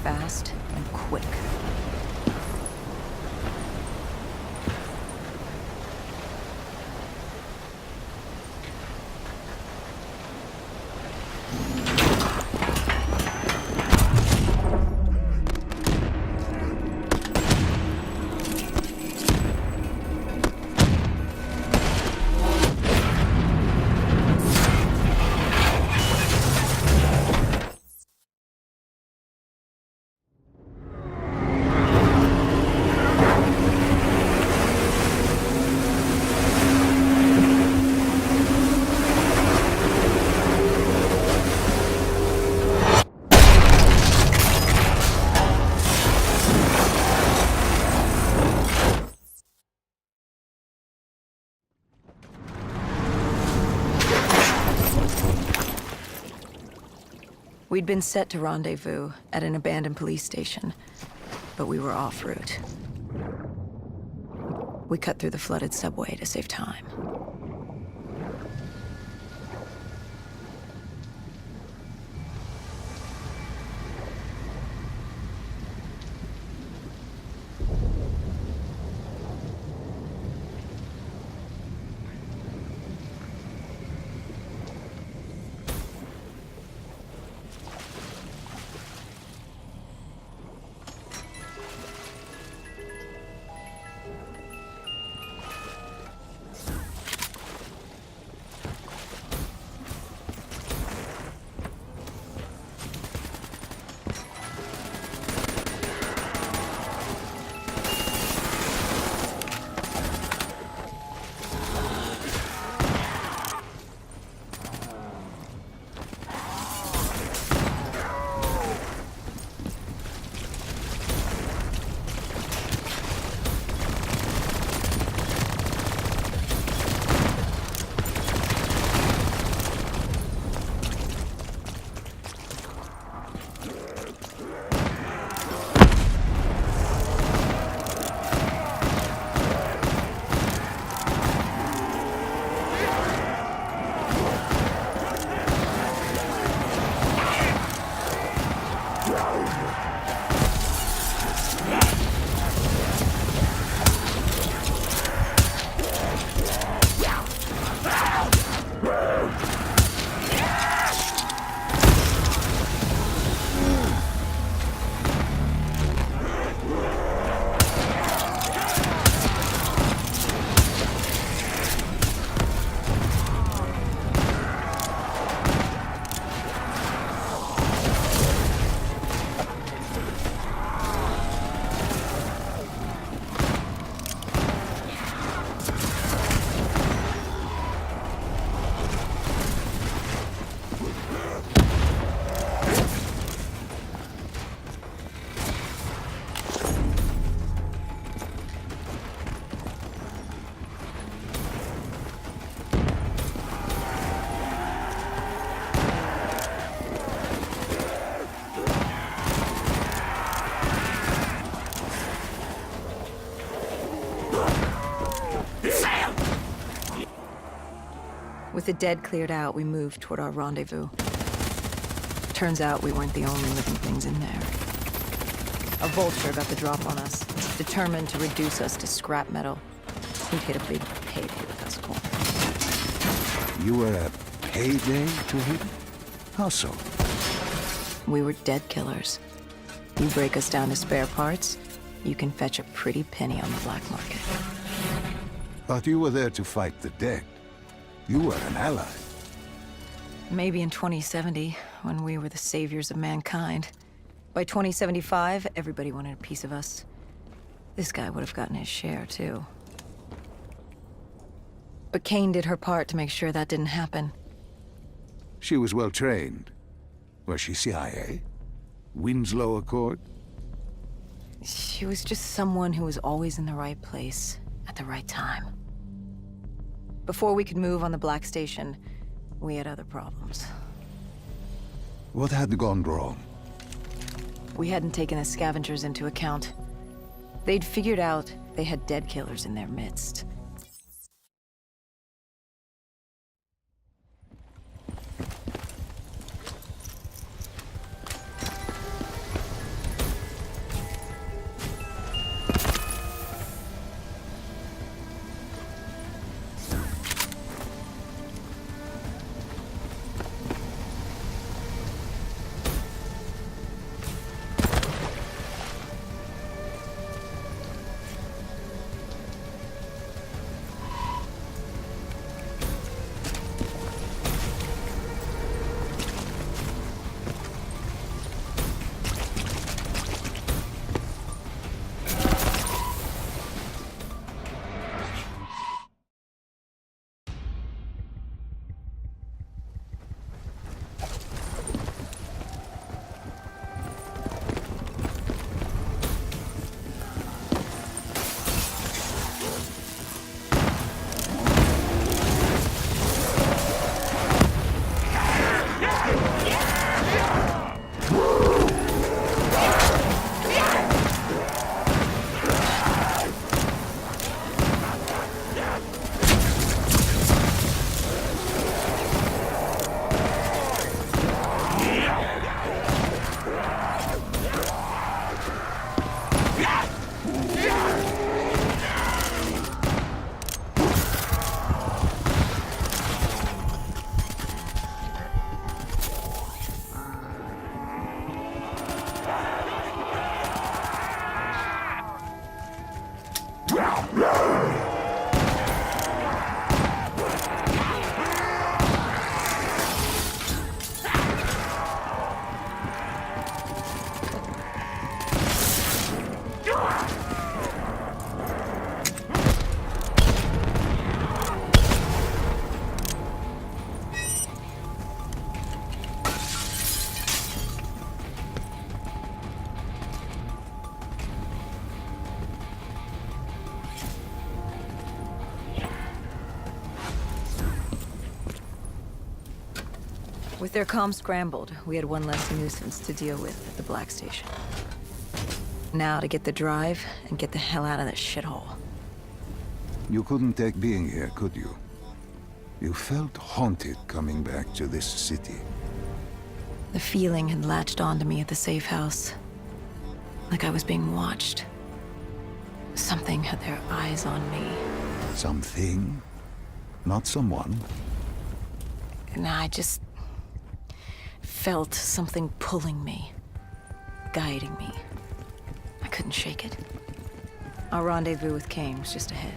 fast and quick. We'd been set to rendezvous at an abandoned police station, but we were off route. We cut through the flooded subway to save time. With the dead cleared out, we moved toward our rendezvous. Turns out we weren't the only living things in there. A vulture got the drop on us, determined to reduce us to scrap metal. He'd hit a big payday with us, Cole. You were a payday to him? How so? We were dead killers. You break us down to spare parts, you can fetch a pretty penny on the black market. But you were there to fight the dead. You were an ally. Maybe in 2070, when we were the saviors of mankind. By 2075, everybody wanted a piece of us. This guy would have gotten his share, too. But Kane did her part to make sure that didn't happen. She was well trained. Was she CIA? Winslow Accord? She was just someone who was always in the right place at the right time. Before we could move on the Black Station, we had other problems. What had gone wrong? We hadn't taken the scavengers into account. They'd figured out they had dead killers in their midst. With their comms scrambled, we had one less nuisance to deal with at the Black Station. Now to get the drive and get the hell out of this shithole. You couldn't take being here, could you? You felt haunted coming back to this city. The feeling had latched onto me at the safe house. Like I was being watched. Something had their eyes on me. Something? Not someone? And I just felt something pulling me, guiding me. I couldn't shake it. Our rendezvous with Kane was just ahead.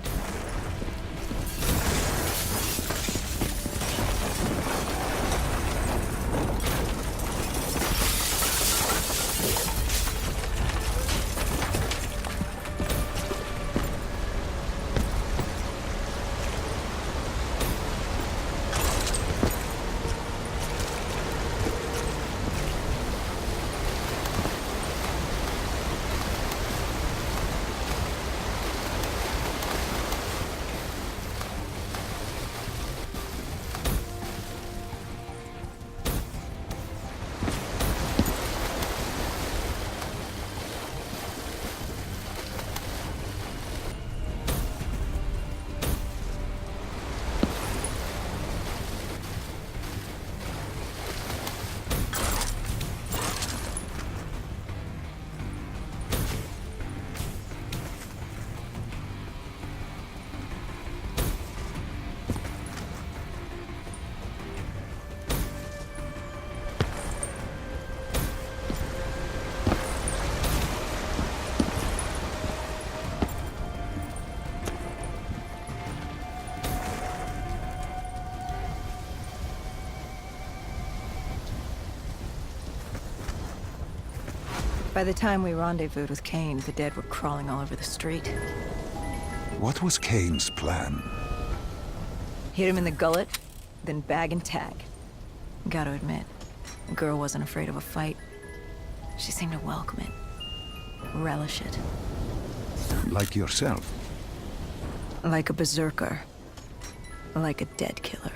By the time we rendezvoused with Kane, the dead were crawling all over the street. What was Kane's plan? Hit him in the gullet, then bag and tag. Gotta admit, the girl wasn't afraid of a fight. She seemed to welcome it, relish it. Like yourself? Like a berserker. Like a dead killer.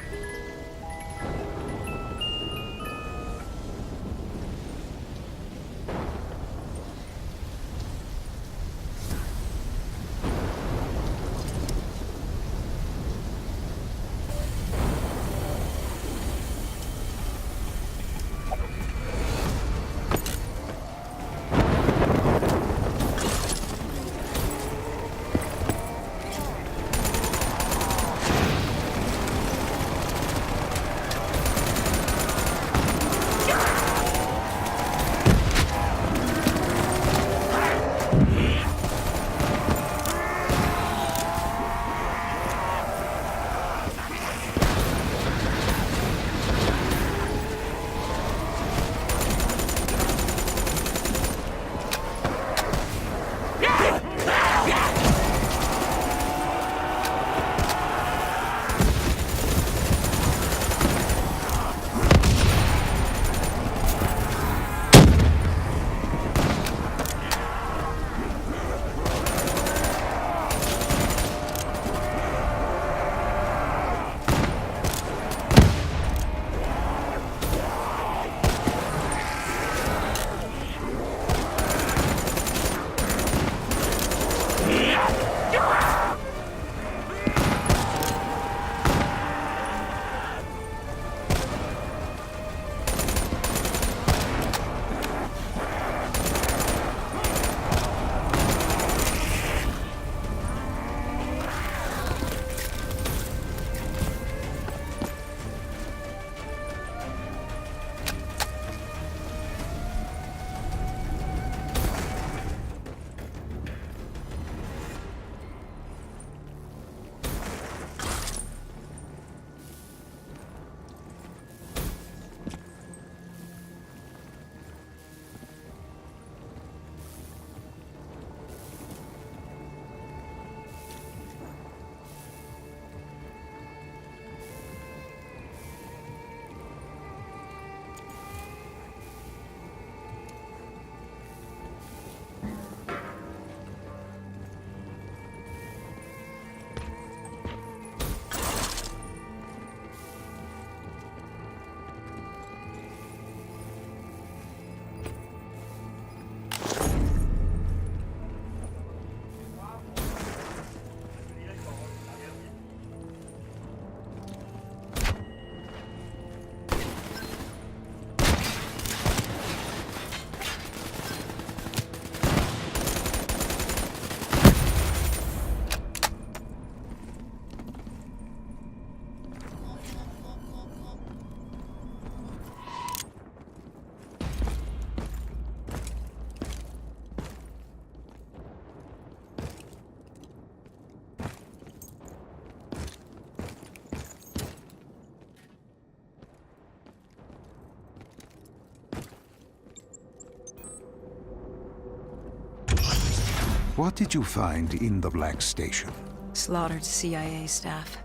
What did you find in the Black Station? Slaughtered CIA staff.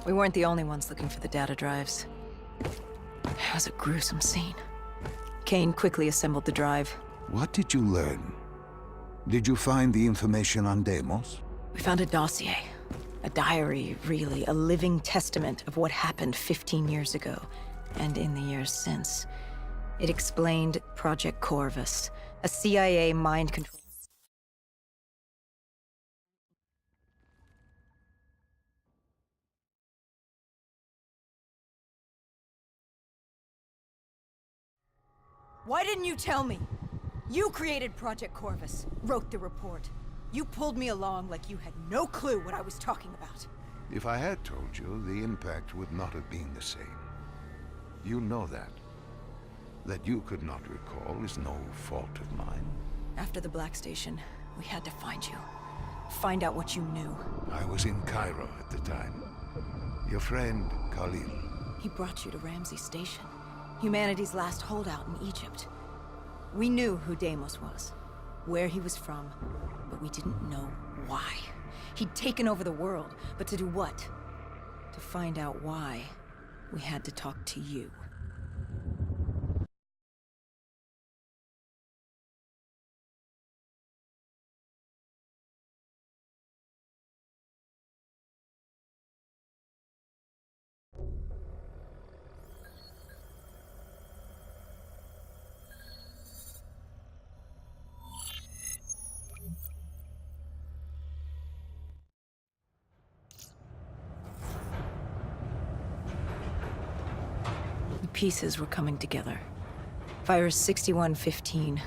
We weren't the only ones looking for the data drives. It was a gruesome scene. Kane quickly assembled the drive. What did you learn? Did you find the information on Deimos? We found a dossier. A diary, really. A living testament of what happened 15 years ago, and in the years since. It explained Project Corvus, a CIA mind control. Why didn't you tell me? You created Project Corvus, wrote the report. You pulled me along like you had no clue what I was talking about. If I had told you, the impact would not have been the same. You know that. That you could not recall is no fault of mine. After the Black Station, we had to find you. Find out what you knew. I was in Cairo at the time. Your friend, Khalil. He brought you to Ramsey Station, humanity's last holdout in Egypt. We knew who Deimos was, where he was from, but we didn't know why. He'd taken over the world, but to do what? To find out why, we had to talk to you. The pieces were coming together. Virus 6115,